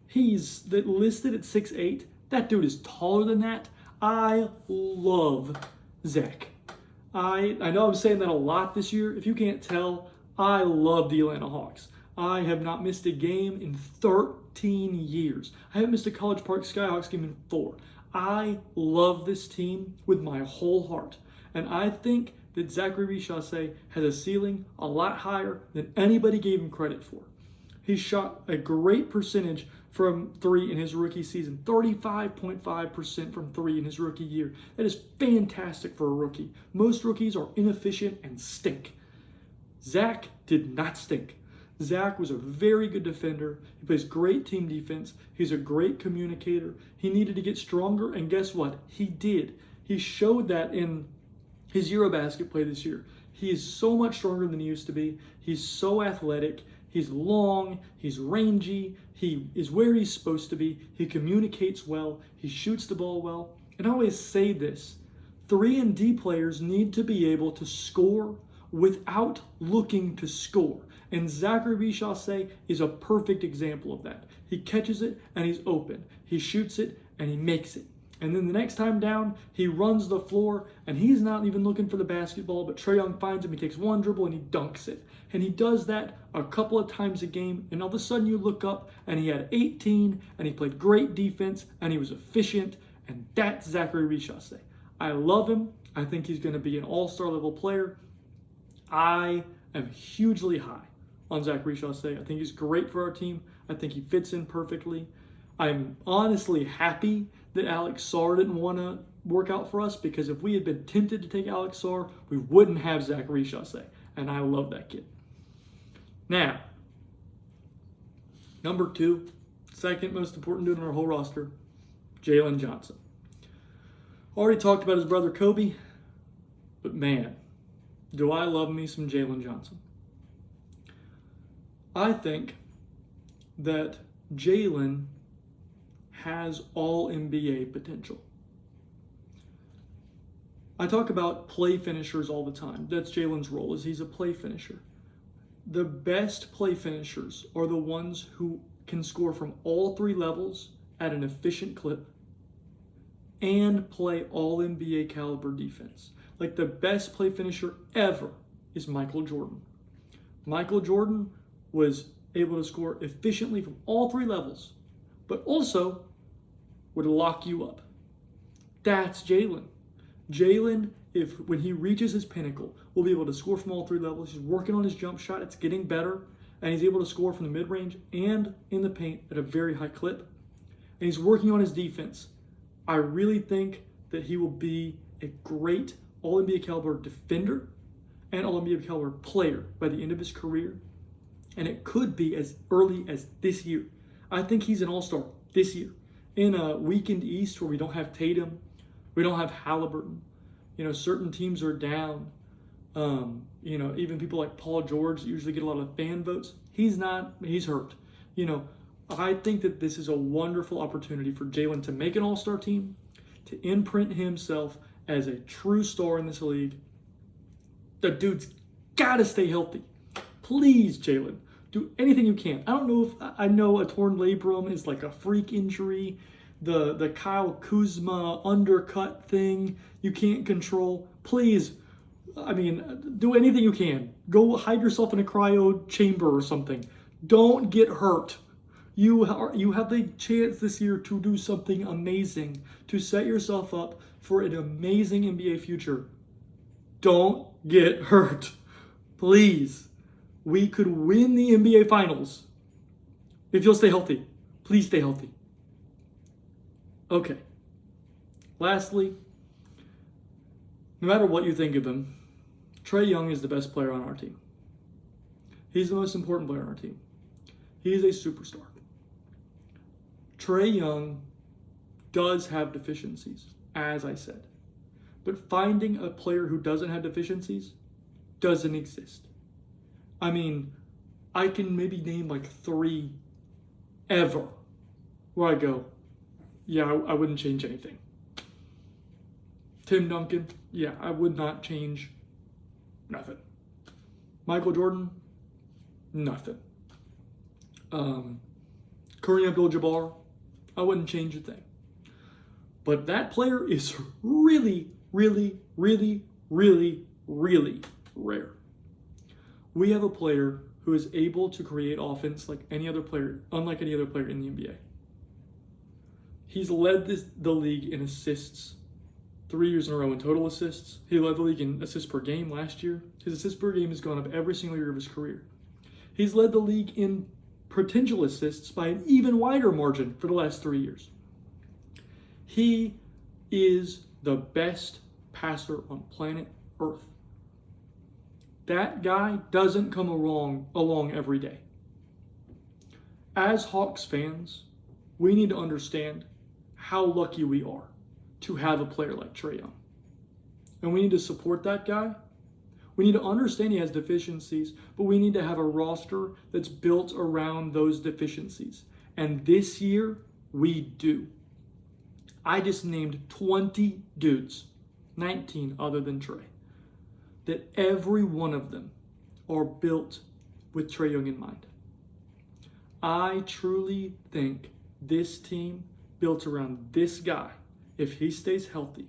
He's listed at 6'8". That dude is taller than that. I love Zach. I know I'm saying that a lot this year. If you can't tell, I love the Atlanta Hawks. I have not missed a game in 13 years. I haven't missed a College Park Skyhawks game in 4. I love this team with my whole heart. And I think that Zachary Richaussee has a ceiling a lot higher than anybody gave him credit for. He shot a great percentage from 3 in his rookie season, 35.5% from 3 in his rookie year. That is fantastic for a rookie. Most rookies are inefficient and stink. Zach did not stink. Zach was a very good defender. He plays great team defense. He's a great communicator. He needed to get stronger, and guess what? He did. He showed that in his Eurobasket play this year. He is so much stronger than he used to be. He's so athletic. He's long. He's rangy. He is where he's supposed to be. He communicates well. He shoots the ball well. And I always say this, 3 and D players need to be able to score without looking to score. And Zachary Richaussee is a perfect example of that. He catches it and he's open. He shoots it and he makes it. And then the next time down, he runs the floor and he's not even looking for the basketball, but Trae Young finds him, he takes one dribble and he dunks it. And he does that a couple of times a game, and all of a sudden you look up and he had 18 and he played great defense and he was efficient, and that's Zachary Richaussee. I love him. I think he's going to be an all-star level player. I am hugely high on Zach Richaussee. I think he's great for our team. I think he fits in perfectly. I'm honestly happy that Alex Sarr didn't want to work out for us, because if we had been tempted to take Alex Sarr, we wouldn't have Zach Richaussee, and I love that kid. Now, number 2, second most important dude on our whole roster, Jalen Johnson. Already talked about his brother Kobe, but man, do I love me some Jalen Johnson. I think that Jalen has all NBA potential. I talk about play finishers all the time. That's Jalen's role, is he's a play finisher. The best play finishers are the ones who can score from all 3 levels at an efficient clip and play all NBA caliber defense. Like, the best play finisher ever is Michael Jordan. Michael Jordan was able to score efficiently from all 3 levels, but also would lock you up. That's Jalen. Jalen, when he reaches his pinnacle, will be able to score from all 3 levels. He's working on his jump shot. It's getting better. And he's able to score from the mid-range and in the paint at a very high clip. And he's working on his defense. I really think that he will be a great All-NBA caliber defender and All-NBA caliber player by the end of his career. And it could be as early as this year. I think he's an all-star this year. In a weakened East where we don't have Tatum, we don't have Halliburton, certain teams are down. Even people like Paul George usually get a lot of fan votes. He's not, he's hurt. I think that this is a wonderful opportunity for Jalen to make an all-star team, to imprint himself as a true star in this league. The dude's got to stay healthy. Please, Jalen, do anything you can. I know a torn labrum is like a freak injury. The Kyle Kuzma undercut thing you can't control. Please, do anything you can. Go hide yourself in a cryo chamber or something. Don't get hurt. You have the chance this year to do something amazing, to set yourself up for an amazing NBA future. Don't get hurt. Please. We could win the NBA Finals if you'll stay healthy. Please stay healthy. Okay. Lastly, no matter what you think of him, Trae Young is the best player on our team. He's the most important player on our team. He is a superstar. Trae Young does have deficiencies, as I said. But finding a player who doesn't have deficiencies doesn't exist. I can maybe name like 3 ever where I go, yeah, I wouldn't change anything. Tim Duncan, yeah, I would not change nothing. Michael Jordan, nothing. Kareem Abdul-Jabbar, I wouldn't change a thing. But that player is really, really, really, really, really rare. We have a player who is able to create offense like any other player, unlike any other player in the NBA. He's led the league in assists 3 years in a row in total assists. He led the league in assists per game last year. His assists per game has gone up every single year of his career. He's led the league in potential assists by an even wider margin for the last 3 years. He is the best passer on planet Earth. That guy doesn't come along every day. As Hawks fans, we need to understand how lucky we are to have a player like Trae Young. And we need to support that guy. We need to understand he has deficiencies, but we need to have a roster that's built around those deficiencies. And this year, we do. I just named 20 dudes, 19 other than Trae, that every one of them are built with Trae Young in mind. I truly think this team built around this guy, if he stays healthy,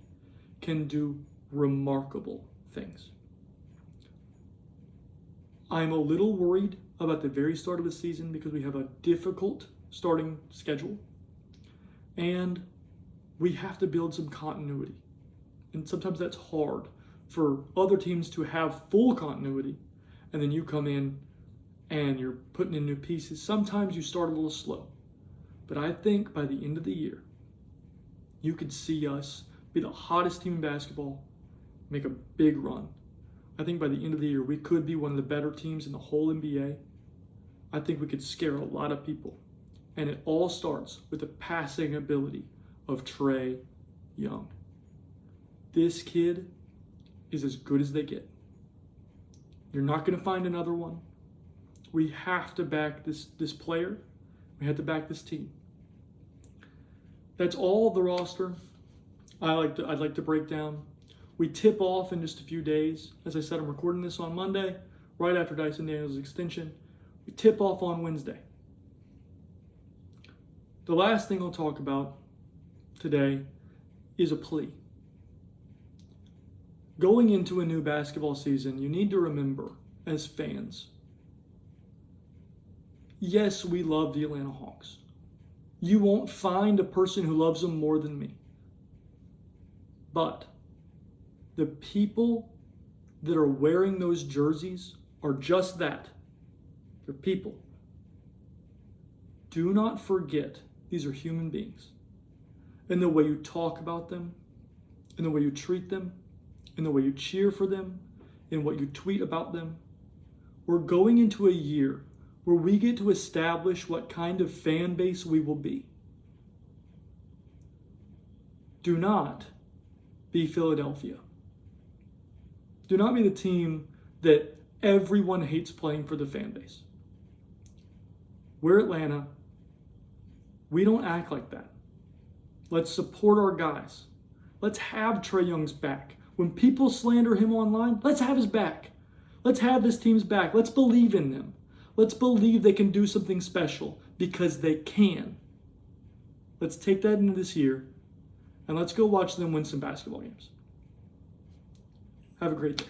can do remarkable things. I'm a little worried about the very start of the season because we have a difficult starting schedule and we have to build some continuity. And sometimes that's hard for other teams to have full continuity and then you come in and you're putting in new pieces. Sometimes you start a little slow. But I think by the end of the year, you could see us be the hottest team in basketball, make a big run. I think by the end of the year, we could be one of the better teams in the whole NBA. I think we could scare a lot of people. And it all starts with the passing ability of Trae Young. This kid is as good as they get. You're not going to find another one. We have to back this player. We have to back this team. That's all of the roster I'd like to break down. We tip off in just a few days. As I said, I'm recording this on Monday, right after Dyson Daniels' extension. We tip off on Wednesday. The last thing I'll talk about today is a plea. Going into a new basketball season, you need to remember, as fans, yes, we love the Atlanta Hawks. You won't find a person who loves them more than me. But the people that are wearing those jerseys are just that. They're people. Do not forget these are human beings. In the way you talk about them, in the way you treat them, in the way you cheer for them, in what you tweet about them. We're going into a year where we get to establish what kind of fan base we will be. Do not be Philadelphia. Do not be the team that everyone hates playing for the fan base. We're Atlanta. We don't act like that. Let's support our guys. Let's have Trae Young's back. When people slander him online, let's have his back. Let's have this team's back. Let's believe in them. Let's believe they can do something special because they can. Let's take that into this year and let's go watch them win some basketball games. Have a great day.